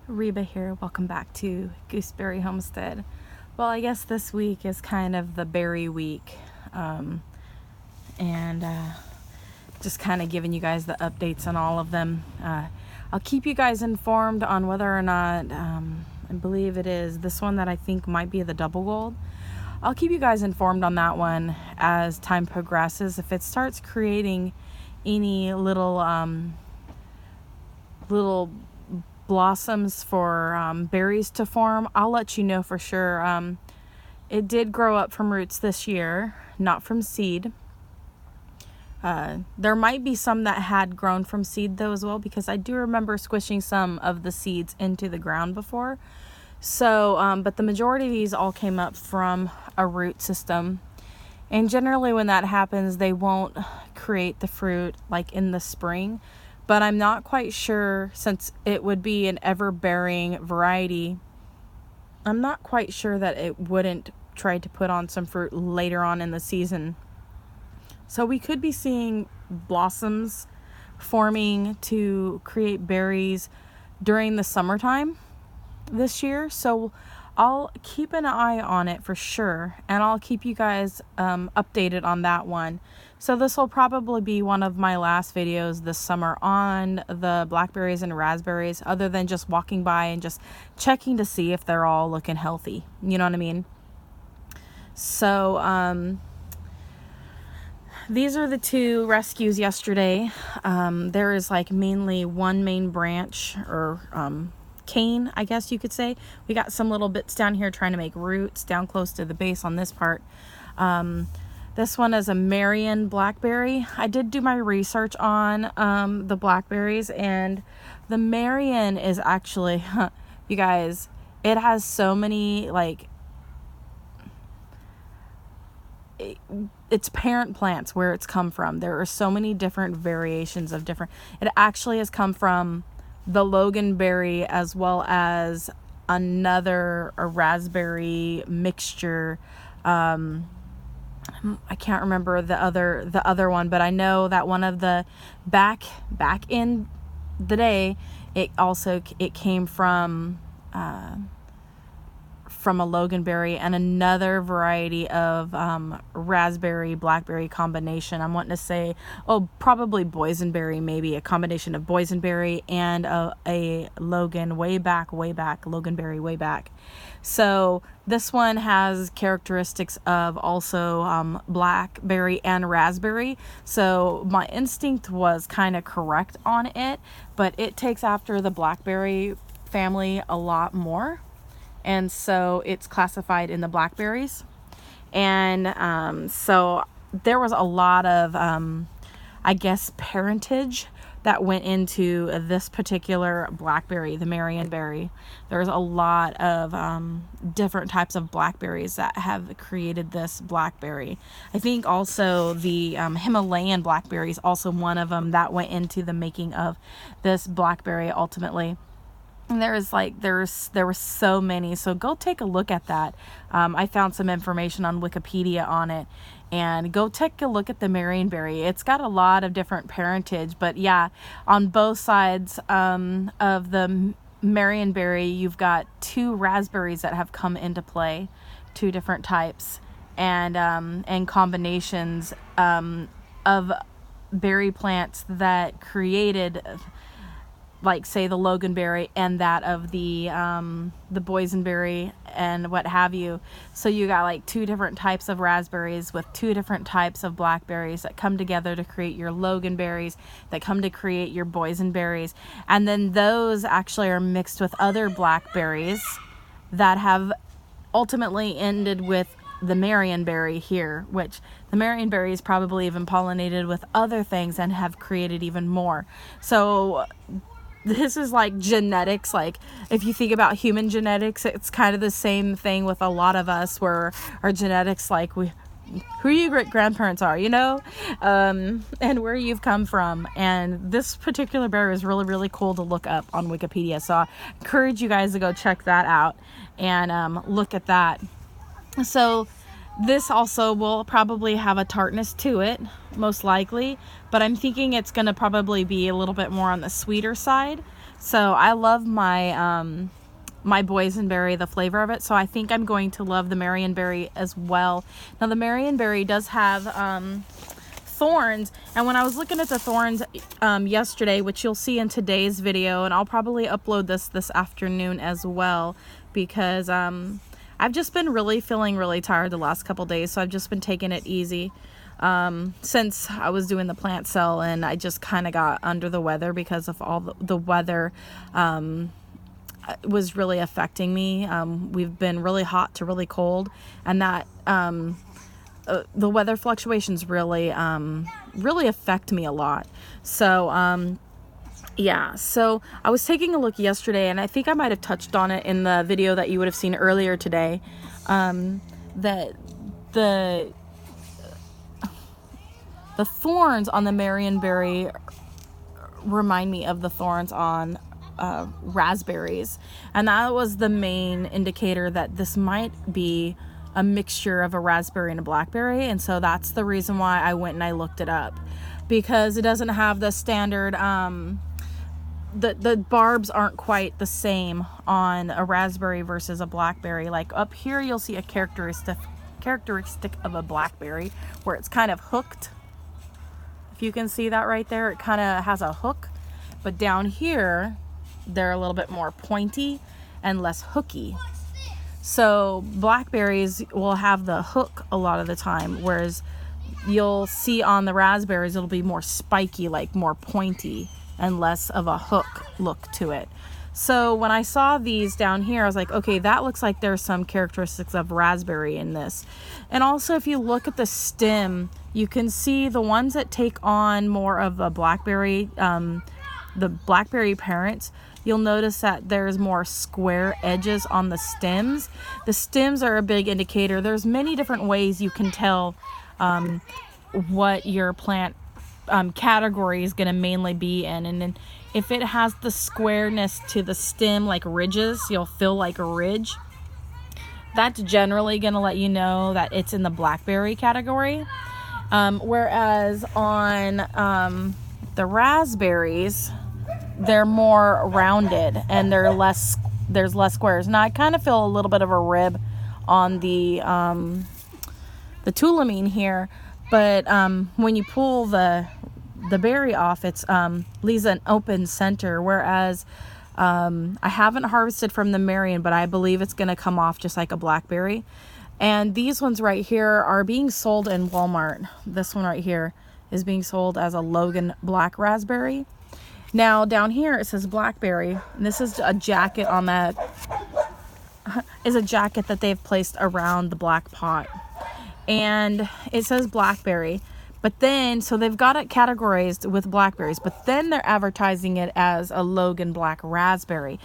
Reba here. Welcome back to Gooseberry Homestead. Well, I guess this week is kind of the berry week, and just kind of giving you guys the updates on all of them. I'll keep you guys informed on whether or not, I believe it is this one that I think might be the double gold. I'll keep you guys informed on that one as time progresses. If it starts creating any little blossoms for berries to form, I'll let you know for sure. It did grow up from roots this year, not from seed. There might be some that had grown from seed though as well, because I do remember squishing some of the seeds into the ground before. So, but the majority of these all came up from a root system. And generally when that happens, they won't create the fruit like in the spring. But I'm not quite sure, since it would be an ever-bearing variety, I'm not quite sure that it wouldn't try to put on some fruit later on in the season. So we could be seeing blossoms forming to create berries during the summertime this year. So I'll keep an eye on it for sure, and I'll keep you guys updated on that one. So this will probably be one of my last videos this summer on the blackberries and raspberries, other than just walking by and just checking to see if they're all looking healthy. You know what I mean? So these are the two rescues yesterday. There is like mainly one main branch, or cane, I guess you could say. We got some little bits down here trying to make roots down close to the base on this part. This one is a Marion blackberry. I did do my research on the blackberries, and the Marion is actually, you guys, it has so many, like, it's parent plants where it's come from. There are so many different variations of different, it actually has come from the loganberry as well as a raspberry mixture. I can't remember the other one, but I know that one of the back in the day, it came from a loganberry and another variety of raspberry blackberry combination. I'm wanting to say, probably boysenberry, maybe a combination of boysenberry and a logan loganberry way back. So this one has characteristics of also blackberry and raspberry. So my instinct was kind of correct on it, but it takes after the blackberry family a lot more. And so it's classified in the blackberries. And so there was a lot of, I guess, parentage that went into this particular blackberry, the Marion berry. There's a lot of different types of blackberries that have created this blackberry. I think also the Himalayan blackberry is also one of them that went into the making of this blackberry ultimately. And there were so many, so go take a look at that. I found some information on Wikipedia on it, and go take a look at the Marionberry. It's got a lot of different parentage, but yeah, on both sides of the Marionberry, you've got two raspberries that have come into play, two different types, and combinations of berry plants that created, like, say, the loganberry and that of the boysenberry and what have you. So you got like two different types of raspberries with two different types of blackberries that come together to create your loganberries, that come to create your boysenberries. And then those actually are mixed with other blackberries that have ultimately ended with the Marionberry here, which the Marionberry is probably even pollinated with other things and have created even more. So this is like genetics. Like, if you think about human genetics, it's kind of the same thing with a lot of us, where our genetics, like, who your great grandparents are, and where you've come from. And this particular berry is really, really cool to look up on Wikipedia. So I encourage you guys to go check that out and look at that. So this also will probably have a tartness to it, most likely, but I'm thinking it's going to probably be a little bit more on the sweeter side. So I love my my boysenberry, the flavor of it. So I think I'm going to love the marionberry as well. Now the marionberry does have thorns, and when I was looking at the thorns yesterday, which you'll see in today's video, and I'll probably upload this afternoon as well, because I've just been feeling really tired the last couple days, so I've just been taking it easy since I was doing the plant sale, and I just kind of got under the weather because of all the weather was really affecting me. We've been really hot to really cold, and that the weather fluctuations really affect me a lot. So yeah, so I was taking a look yesterday, and I think I might have touched on it in the video that you would have seen earlier today, that the thorns on the marionberry remind me of the thorns on raspberries, and that was the main indicator that this might be a mixture of a raspberry and a blackberry. And so that's the reason why I went and I looked it up, because it doesn't have the standard the barbs aren't quite the same on a raspberry versus a blackberry. Like up here you'll see a characteristic of a blackberry where it's kind of hooked. If you can see that right there, it kind of has a hook, but down here they're a little bit more pointy and less hooky. So blackberries will have the hook a lot of the time, whereas you'll see on the raspberries it'll be more spiky, like more pointy and less of a hook look to it. So when I saw these down here, I was like, okay, that looks like there's some characteristics of raspberry in this. And also if you look at the stem, you can see the ones that take on more of a blackberry, the blackberry parents, you'll notice that there's more square edges on the stems. The stems are a big indicator. There's many different ways you can tell what your plant category is going to mainly be in. And then if it has the squareness to the stem, like ridges, you'll feel like a ridge. That's generally going to let you know that it's in the blackberry category. Whereas on the raspberries, they're more rounded and there's less squares. Now I kind of feel a little bit of a rib on the tulamine here, but when you pull the berry off, it's leaves an open center, whereas I haven't harvested from the Marion, but I believe it's going to come off just like a blackberry. And these ones right here are being sold in Walmart. This one right here is being sold as a Logan Black Raspberry. Now down here it says blackberry, and this is a jacket on that, is a jacket that they've placed around the black pot, and it says blackberry. But then, so they've got it categorized with blackberries, but then they're advertising it as a Logan Black Raspberry.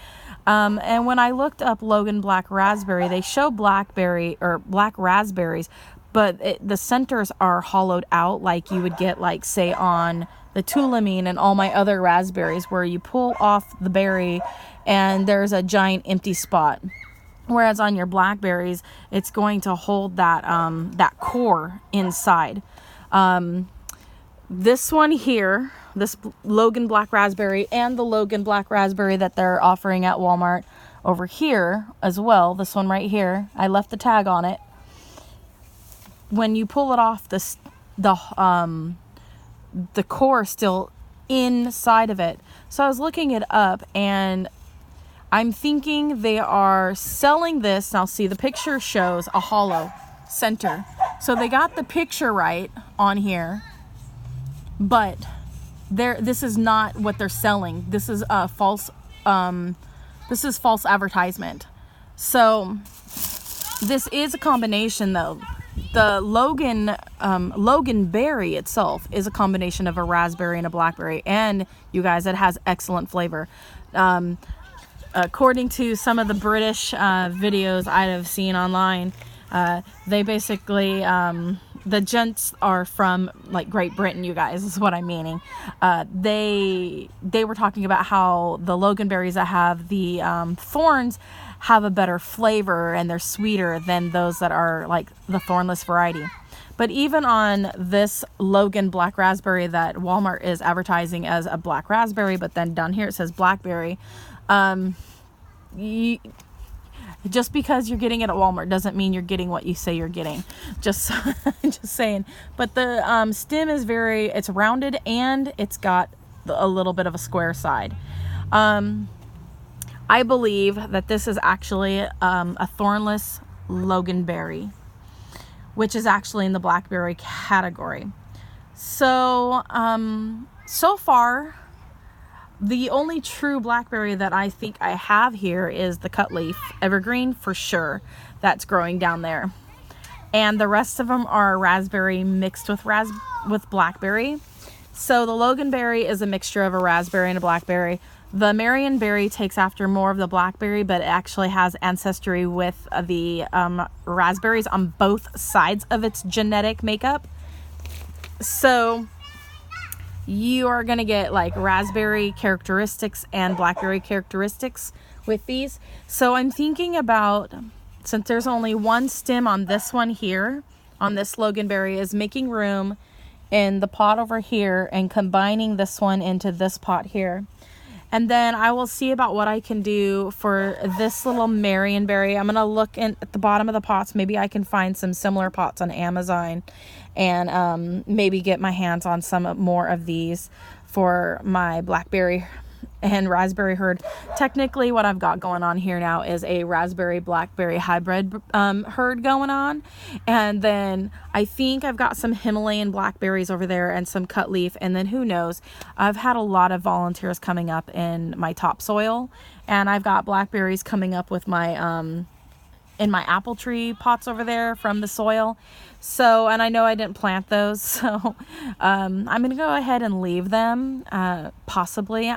And when I looked up Logan Black Raspberry, they show blackberry or black raspberries, but the centers are hollowed out like you would get, like, say, on the tulamine and all my other raspberries, where you pull off the berry and there's a giant empty spot. Whereas on your blackberries, it's going to hold that that core inside. This one here, this Logan Black Raspberry, and the Logan Black Raspberry that they're offering at Walmart over here as well, this one right here, I left the tag on it. When you pull it off, the core is still inside of it. So I was looking it up, and I'm thinking they are selling this. Now see, the picture shows a hollow center. So they got the picture right on here, but this is not what they're selling. This is a false false advertisement. So this is a combination though. The Logan berry itself is a combination of a raspberry and a blackberry, and you guys, it has excellent flavor. According to some of the British videos I have seen online, they basically, the gents are from like Great Britain, you guys, is what I'm meaning. They were talking about how the Logan berries that have the thorns have a better flavor and they're sweeter than those that are like the thornless variety. But even on this Logan black raspberry that Walmart is advertising as a black raspberry, but then down here it says blackberry, just because you're getting it at Walmart doesn't mean you're getting what you say you're getting. Just saying. But the stem is it's rounded, and it's got a little bit of a square side. I believe that this is actually a thornless loganberry, which is actually in the blackberry category. So, so far, the only true blackberry that I think I have here is the cut leaf evergreen for sure. That's growing down there. And the rest of them are raspberry mixed with blackberry. So the loganberry is a mixture of a raspberry and a blackberry. The Marionberry takes after more of the blackberry, but it actually has ancestry with the raspberries on both sides of its genetic makeup. So you are going to get like raspberry characteristics and blackberry characteristics with these. So I'm thinking about, since there's only one stem on this one here, on this loganberry, is making room in the pot over here and combining this one into this pot here. And then I will see about what I can do for this little Marionberry. I'm going to look at the bottom of the pots. Maybe I can find some similar pots on Amazon and maybe get my hands on some more of these for my blackberry and raspberry herd. Technically, what I've got going on here now is a raspberry blackberry hybrid herd going on. And then I think I've got some Himalayan blackberries over there and some cut leaf. And then who knows, I've had a lot of volunteers coming up in my topsoil, and I've got blackberries coming up with my in my apple tree pots over there from the soil. So, and I know I didn't plant those, so I'm gonna go ahead and leave them, possibly.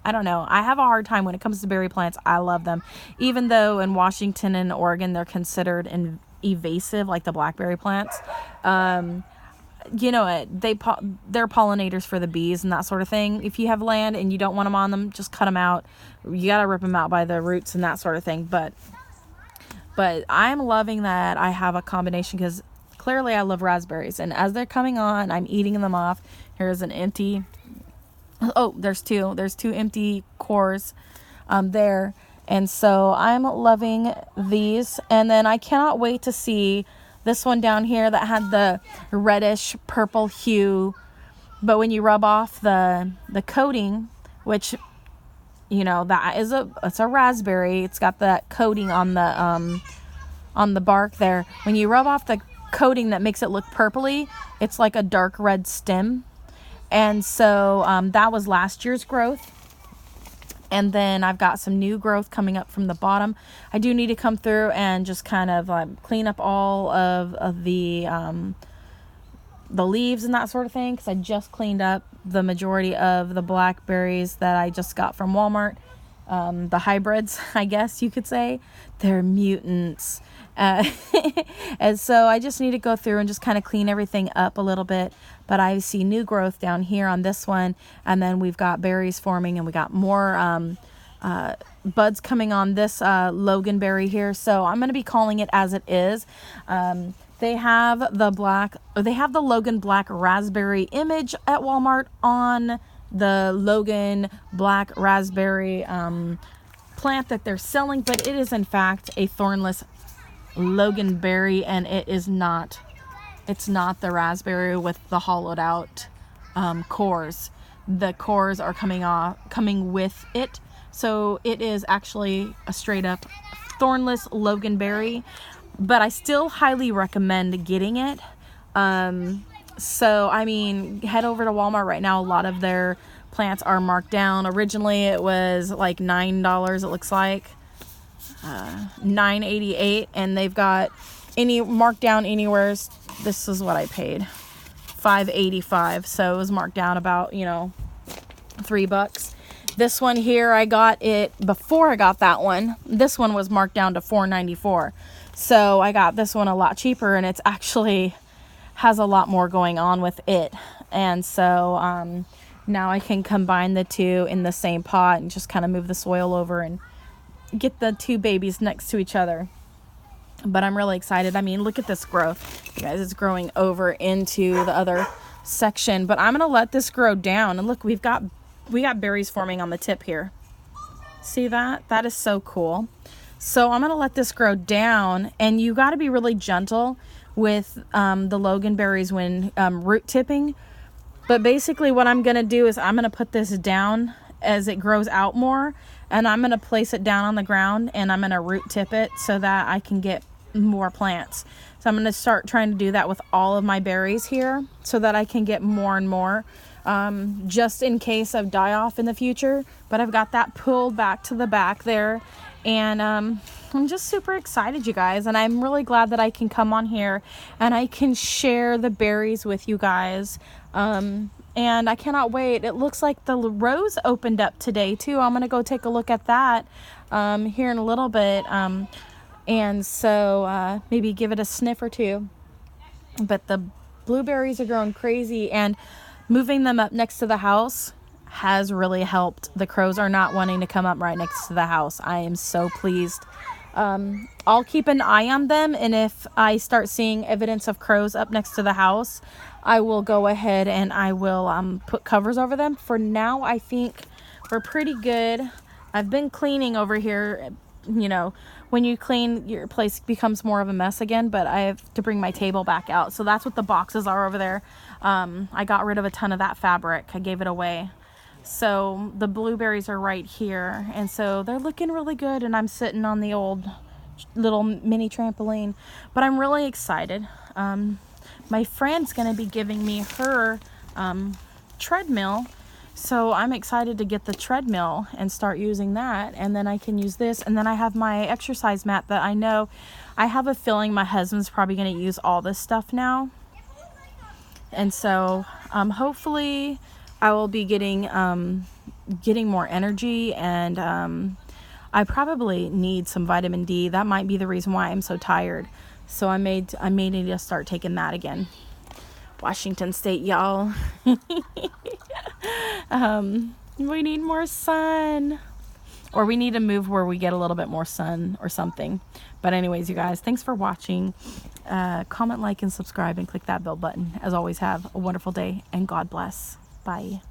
I don't know. I have a hard time when it comes to berry plants. I love them. Even though in Washington and Oregon, they're considered invasive, like the blackberry plants. You know, they're pollinators for the bees and that sort of thing. If you have land and you don't want them on them, just cut them out. You got to rip them out by the roots and that sort of thing. But I'm loving that I have a combination, because clearly I love raspberries. And as they're coming on, I'm eating them off. Here's an empty... Oh, there's two empty cores there. And so I'm loving these. And then I cannot wait to see this one down here that had the reddish purple hue. But when you rub off the coating, which, you know, it's a raspberry. It's got that coating on the bark there. When you rub off the coating that makes it look purpley, it's like a dark red stem. And so that was last year's growth. And then I've got some new growth coming up from the bottom. I do need to come through and just kind of clean up all of the leaves and that sort of thing, because I just cleaned up the majority of the blackberries that I just got from Walmart. The hybrids, I guess you could say. They're mutants. And so I just need to go through and just kind of clean everything up a little bit. But I see new growth down here on this one. And then we've got berries forming, and we got more buds coming on this loganberry here. So I'm going to be calling it as it is. They have the Logan Black Raspberry image at Walmart on the Logan Black Raspberry plant that they're selling, but it is in fact a thornless loganberry, and it's not the raspberry with the hollowed out cores. The cores are coming with it, so it is actually a straight up thornless loganberry. But I still highly recommend getting it. So I mean, head over to Walmart right now. A lot of their plants are marked down. Originally it was like $9, it looks like $9.88, and they've got any marked down anywhere. This is what I paid, $5.85, so it was marked down about, you know, $3. This one here, I got it before I got that one. This one was marked down to $4.94, so I got this one a lot cheaper, and it's actually has a lot more going on with it. And so now I can combine the two in the same pot and just kind of move the soil over and get the two babies next to each other. But I'm really excited. I mean, look at this growth, you guys. It's growing over into the other section, but I'm gonna let this grow down. And look, we got berries forming on the tip here. See that? That is so cool. So I'm gonna let this grow down, and you got to be really gentle with the loganberries when root tipping. But basically what I'm gonna do is I'm gonna put this down as it grows out more, and I'm gonna place it down on the ground, and I'm gonna root tip it so that I can get more plants. So I'm gonna start trying to do that with all of my berries here so that I can get more and more, just in case of die off in the future. But I've got that pulled back to the back there, and I'm just super excited, you guys, and I'm really glad that I can come on here and I can share the berries with you guys. And I cannot wait. It looks like the rose opened up today too. I'm gonna go take a look at that here in a little bit, and so maybe give it a sniff or two. But the blueberries are growing crazy, and moving them up next to the house has really helped. The crows are not wanting to come up right next to the house. I am so pleased. I'll keep an eye on them, and if I start seeing evidence of crows up next to the house, I will go ahead and I will put covers over them. For now, I think we're pretty good. I've been cleaning over here. You know, when you clean, your place becomes more of a mess again, but I have to bring my table back out. So that's what the boxes are over there. I got rid of a ton of that fabric. I gave it away. So the blueberries are right here, and so they're looking really good, and I'm sitting on the old little mini trampoline, but I'm really excited. My friend's gonna be giving me her treadmill, so I'm excited to get the treadmill and start using that, and then I can use this, and then I have my exercise mat that I have a feeling my husband's probably going to use all this stuff now. And so hopefully I will be getting more energy, and I probably need some vitamin D. That might be the reason why I'm so tired. So I may need to start taking that again. Washington State, y'all. We need more sun, or we need to move where we get a little bit more sun or something. But anyways, you guys, thanks for watching. Comment, like, and subscribe, and click that bell button. As always, have a wonderful day, and God bless. Bye.